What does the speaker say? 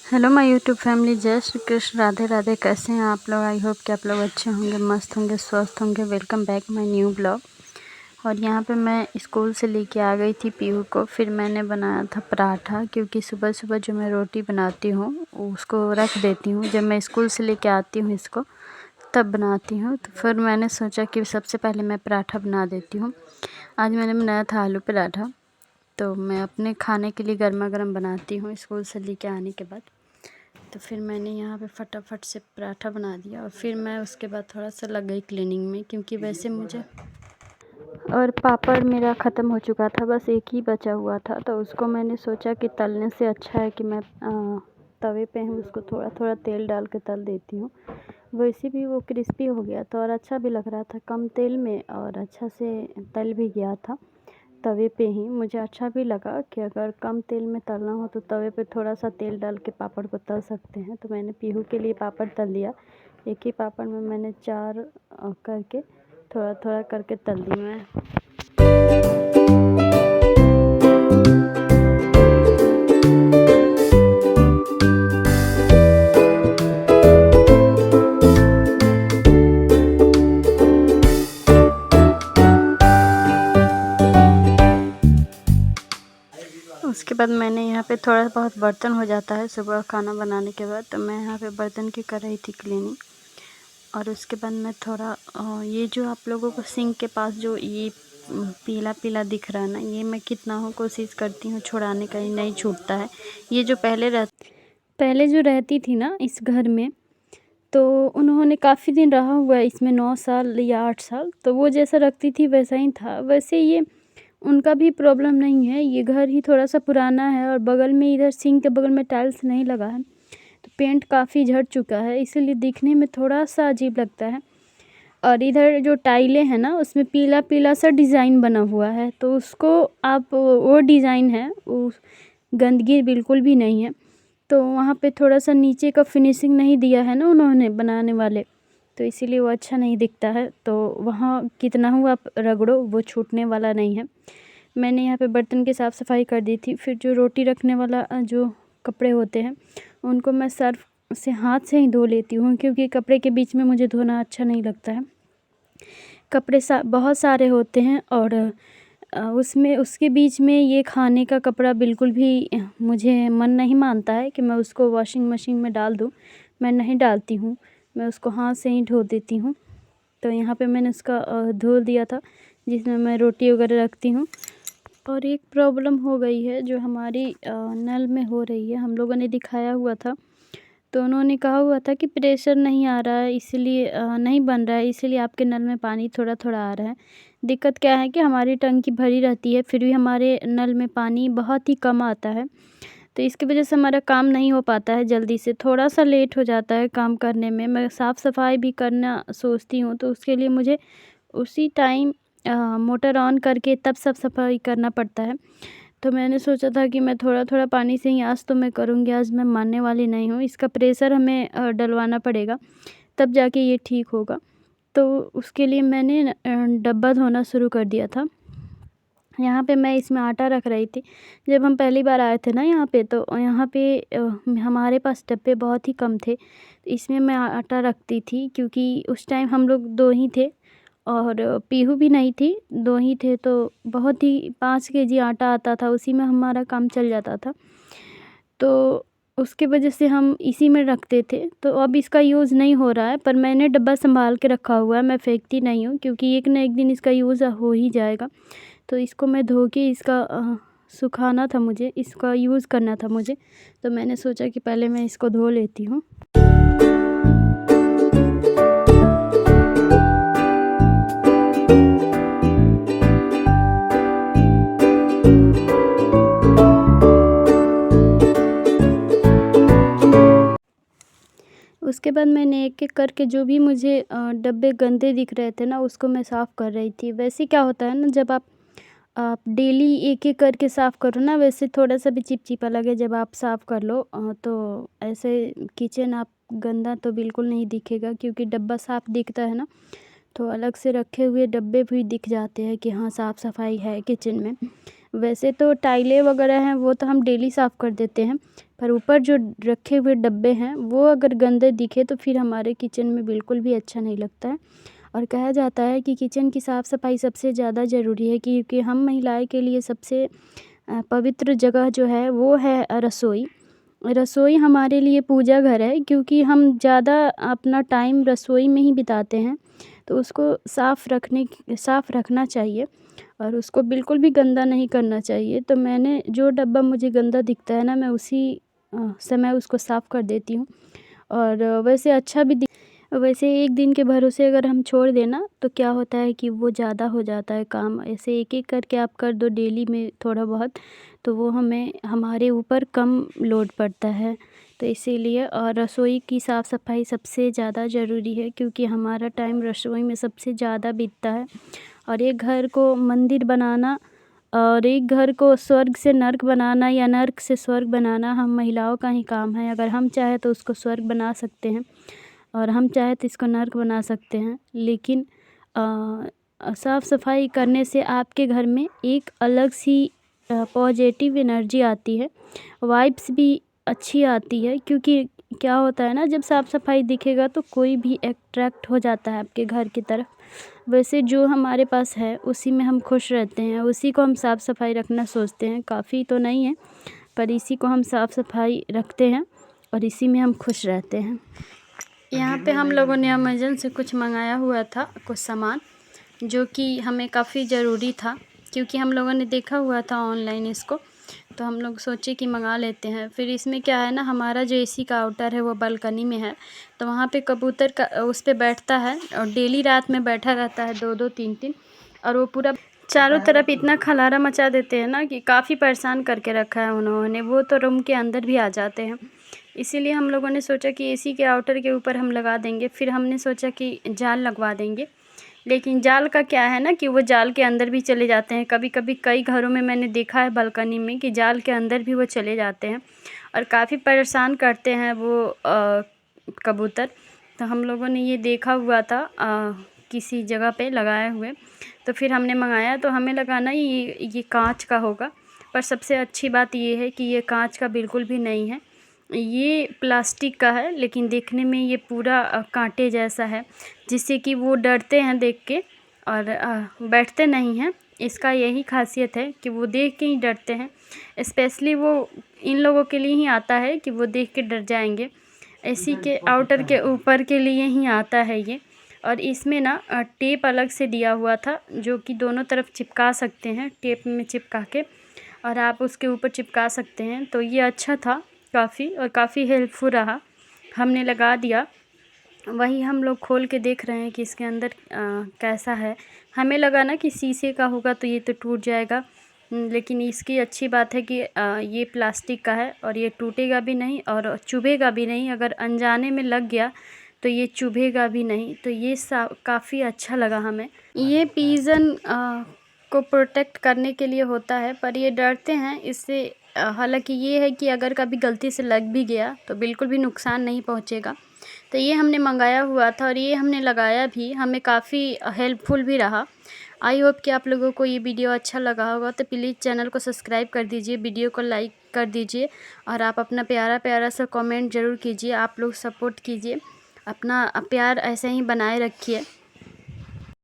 Hello my YouTube family, जय श्री कृष्ण, राधे राधे। कैसे हैं आप लोग? आई होप कि आप लोग अच्छे होंगे, मस्त होंगे, स्वस्थ होंगे। Welcome back my new blog. और यहाँ पे मैं स्कूल से लेके आ गई थी पीहू को। फिर मैंने बनाया था पराठा, क्योंकि सुबह सुबह जो मैं रोटी बनाती हूँ उसको रख देती हूँ। जब मैं स्कूल से लेके आती हूँ इसको तब बनाती हूँ। तो फिर मैंने सोचा कि सबसे पहले मैं पराठा बना देती हूँ। आज मैंने बनाया था आलू पराठा। तो मैं अपने खाने के लिए गर्मा गर्म बनाती हूँ स्कूल से लेके आने के बाद। तो फिर मैंने यहाँ पे फटाफट से पराठा बना दिया और फिर मैं उसके बाद थोड़ा सा लग गई क्लीनिंग में, क्योंकि वैसे मुझे और पापड़ मेरा ख़त्म हो चुका था, बस एक ही बचा हुआ था। तो उसको मैंने सोचा कि तलने से अच्छा है कि मैं तवे पे हूँ उसको थोड़ा थोड़ा तेल डाल के तल देती हूँ। वैसे भी वो क्रिस्पी हो गया था और अच्छा भी लग रहा था कम तेल में, और अच्छा से तल भी गया था तवे पे ही। मुझे अच्छा भी लगा कि अगर कम तेल में तलना हो तो तवे पे थोड़ा सा तेल डाल के पापड़ को तल सकते हैं। तो मैंने पीहू के लिए पापड़ तल दिया। एक ही पापड़ में मैंने 4 करके थोड़ा थोड़ा करके तल दी मैं। उसके बाद मैंने यहाँ पे थोड़ा बहुत बर्तन हो जाता है सुबह खाना बनाने के बाद, तो मैं यहाँ पे बर्तन की कर रही थी क्लीनिंग। और उसके बाद मैं थोड़ा ये जो आप लोगों को सिंक के पास जो ये पीला पीला दिख रहा है ना, ये मैं कितना हूँ कोशिश करती हूँ छुड़ाने का, ही नहीं छूटता है। ये जो पहले जो रहती थी ना इस घर में, तो उन्होंने काफ़ी दिन रहा हुआ है इसमें, 9 साल या 8 साल। तो वो जैसा रखती थी वैसा ही था। वैसे ये उनका भी प्रॉब्लम नहीं है, ये घर ही थोड़ा सा पुराना है और बगल में इधर सिंक के बगल में टाइल्स नहीं लगा है, तो पेंट काफ़ी झड़ चुका है, इसीलिए दिखने में थोड़ा सा अजीब लगता है। और इधर जो टाइलें हैं ना उसमें पीला पीला सा डिज़ाइन बना हुआ है, तो उसको आप वो डिज़ाइन है, उस गंदगी बिल्कुल भी नहीं है। तो वहाँ पे थोड़ा सा नीचे का फिनिशिंग नहीं दिया है ना उन्होंने बनाने वाले, तो इसीलिए वो अच्छा नहीं दिखता है। तो वहाँ कितना हुआ आप रगड़ो वो छूटने वाला नहीं है। मैंने यहाँ पे बर्तन की साफ़ सफाई कर दी थी। फिर जो रोटी रखने वाला जो कपड़े होते हैं उनको मैं सर्फ़ से हाथ से ही धो लेती हूँ, क्योंकि कपड़े के बीच में मुझे धोना अच्छा नहीं लगता है। कपड़े बहुत सारे होते हैं और उसमें उसके बीच में ये खाने का कपड़ा बिल्कुल भी मुझे मन नहीं मानता है कि मैं उसको वॉशिंग मशीन में डाल दूँ। मैं नहीं डालती हूँ, मैं उसको हाथ से ही धो देती हूँ। तो यहाँ पे मैंने उसका धो दिया था जिसमें मैं रोटी वगैरह रखती हूँ। और एक प्रॉब्लम हो गई है जो हमारी नल में हो रही है, हम लोगों ने दिखाया हुआ था, तो उन्होंने कहा हुआ था कि प्रेशर नहीं आ रहा है, इसलिए नहीं बन रहा है, इसीलिए आपके नल में पानी थोड़ा थोड़ा आ रहा है। दिक्कत क्या है कि हमारी टंकी भरी रहती है, फिर भी हमारे नल में पानी बहुत ही कम आता है। तो इसकी वजह से हमारा काम नहीं हो पाता है जल्दी से, थोड़ा सा लेट हो जाता है काम करने में। मैं साफ़ सफाई भी करना सोचती हूँ, तो उसके लिए मुझे उसी टाइम मोटर ऑन करके तब सब सफाई करना पड़ता है। तो मैंने सोचा था कि मैं थोड़ा थोड़ा पानी से ही आज तो मैं करूँगी, आज मैं मानने वाली नहीं हूँ। इसका प्रेशर हमें डलवाना पड़ेगा, तब जाके ये ठीक होगा। तो उसके लिए मैंने डब्बा धोना शुरू कर दिया था। यहाँ पे मैं इसमें आटा रख रही थी। जब हम पहली बार आए थे ना यहाँ पे, तो यहाँ पे हमारे पास डब्बे बहुत ही कम थे। इसमें मैं आटा रखती थी, क्योंकि उस टाइम हम लोग 2 ही थे और पीहू भी नहीं थी, 2 ही थे। तो बहुत ही 5 केजी आटा आता था, उसी में हमारा काम चल जाता था। तो उसके वजह से हम इसी में रखते थे। तो अब इसका यूज़ नहीं हो रहा है, पर मैंने डब्बा संभाल के रखा हुआ है, मैं फेंकती नहीं हूँ, क्योंकि एक ना एक दिन इसका यूज़ हो ही जाएगा। तो इसको मैं धो के इसका सुखाना था मुझे, इसका यूज़ करना था मुझे, तो मैंने सोचा कि पहले मैं इसको धो लेती हूँ। उसके बाद मैंने एक-एक करके जो भी मुझे डब्बे गंदे दिख रहे थे ना उसको मैं साफ़ कर रही थी। वैसे क्या होता है ना, जब आप डेली एक-एक करके साफ़ करो ना, वैसे थोड़ा-सा भी चिपचिपा लगे जब आप साफ़ कर लो, तो ऐसे किचन आप गंदा तो बिल्कुल नहीं दिखेगा, क्योंकि डब्बा साफ़ दिखता है ना, तो अलग से रखे हुए डब्बे भी दिख जाते हैं कि हाँ साफ़ सफाई है किचन में। वैसे तो टाइलें वगैरह हैं वो तो हम डेली साफ़ कर देते हैं, पर ऊपर जो रखे हुए डब्बे हैं वो अगर गंदे दिखे तो फिर हमारे किचन में बिल्कुल भी अच्छा नहीं लगता है। और कहा जाता है कि किचन की साफ़ सफाई सबसे ज़्यादा ज़रूरी है, क्योंकि हम महिलाएं के लिए सबसे पवित्र जगह जो है वो है रसोई। रसोई हमारे लिए पूजा घर है, क्योंकि हम ज़्यादा अपना टाइम रसोई में ही बिताते हैं, तो उसको साफ़ रखना चाहिए और उसको बिल्कुल भी गंदा नहीं करना चाहिए। तो मैंने जो डब्बा मुझे गंदा दिखता है ना, मैं उसी समय उसको साफ़ कर देती हूँ। और वैसे अच्छा भी वैसे एक दिन के भरोसे अगर हम छोड़ दें ना, तो क्या होता है कि वो ज़्यादा हो जाता है काम। ऐसे एक-एक करके आप कर दो डेली में थोड़ा बहुत, तो वो हमारे ऊपर कम लोड पड़ता है। तो इसीलिए और रसोई की साफ़ सफाई सबसे ज़्यादा ज़रूरी है, क्योंकि हमारा टाइम रसोई में सबसे ज़्यादा बीतता है। और एक घर को मंदिर बनाना और एक घर को स्वर्ग से नर्क बनाना या नर्क से स्वर्ग बनाना हम महिलाओं का ही काम है। अगर हम चाहें तो उसको स्वर्ग बना सकते हैं और हम चाहें तो इसको नर्क बना सकते हैं। लेकिन साफ़ सफाई करने से आपके घर में एक अलग सी पॉजिटिव एनर्जी आती है, वाइब्स भी अच्छी आती है। क्योंकि क्या होता है ना, जब साफ़ सफाई दिखेगा तो कोई भी अट्रैक्ट हो जाता है आपके घर की तरफ। वैसे जो हमारे पास है उसी में हम खुश रहते हैं, उसी को हम साफ़ सफाई रखना सोचते हैं। काफ़ी तो नहीं है, पर इसी को हम साफ़ सफाई रखते हैं और इसी में हम खुश रहते हैं। यहाँ पे हम लोगों ने अमेज़न से कुछ मंगाया हुआ था, कुछ सामान जो कि हमें काफ़ी ज़रूरी था, क्योंकि हम लोगों ने देखा हुआ था ऑनलाइन इसको, तो हम लोग सोचे कि मंगा लेते हैं। फिर इसमें क्या है ना, हमारा जो एसी का आउटर है वो बालकनी में है, तो वहाँ पे कबूतर का उस पे बैठता है और डेली रात में बैठा रहता है 2-2 3-3, और वो पूरा चारों तरफ इतना खलारा मचा देते हैं ना कि काफ़ी परेशान करके रखा है उन्होंने। वो तो रूम के अंदर भी आ जाते हैं। इसीलिए हम लोगों ने सोचा कि एसी के आउटर के ऊपर हम लगा देंगे। फिर हमने सोचा कि जाल लगवा देंगे, लेकिन जाल का क्या है ना कि वो जाल के अंदर भी चले जाते हैं। कभी-कभी कई घरों में मैंने देखा है बालकनी में कि जाल के अंदर भी वो चले जाते हैं और काफ़ी परेशान करते हैं वो कबूतर। तो हम लोगों ने ये देखा हुआ था किसी जगह पे लगाए हुए, तो फिर हमने मंगाया। तो हमें लगा ना ये काँच का होगा, पर सबसे अच्छी बात ये है कि ये काँच का बिल्कुल भी नहीं है, ये प्लास्टिक का है। लेकिन देखने में ये पूरा कांटे जैसा है, जिससे कि वो डरते हैं देख के और बैठते नहीं हैं। इसका यही खासियत है कि वो देख के ही डरते हैं। स्पेशली वो इन लोगों के लिए ही आता है कि वो देख के डर जाएंगे। एसी के आउटर के ऊपर के लिए ही आता है ये। और इसमें ना टेप अलग से दिया हुआ था, जो कि दोनों तरफ चिपका सकते हैं टेप में चिपका के, और आप उसके ऊपर चिपका सकते हैं। तो ये अच्छा था काफ़ी, और काफ़ी हेल्पफुल रहा। हमने लगा दिया, वही हम लोग खोल के देख रहे हैं कि इसके अंदर कैसा है। हमें लगा ना कि शीशे का होगा तो ये तो टूट जाएगा, लेकिन इसकी अच्छी बात है कि ये प्लास्टिक का है और ये टूटेगा भी नहीं और चुभेगा भी नहीं। अगर अनजाने में लग गया तो ये चुभेगा भी नहीं। तो ये काफ़ी अच्छा लगा हमें। ये पिजन को प्रोटेक्ट करने के लिए होता है, पर ये डरते हैं इससे। हालांकि ये है कि अगर कभी गलती से लग भी गया तो बिल्कुल भी नुकसान नहीं पहुंचेगा। तो ये हमने मंगाया हुआ था और ये हमने लगाया भी, हमें काफ़ी हेल्पफुल भी रहा। आई होप कि आप लोगों को ये वीडियो अच्छा लगा होगा, तो प्लीज़ चैनल को सब्सक्राइब कर दीजिए, वीडियो को लाइक कर दीजिए और आप अपना प्यारा प्यारा सा कमेंट ज़रूर कीजिए। आप लोग सपोर्ट कीजिए, अपना प्यार ऐसे ही बनाए रखिए।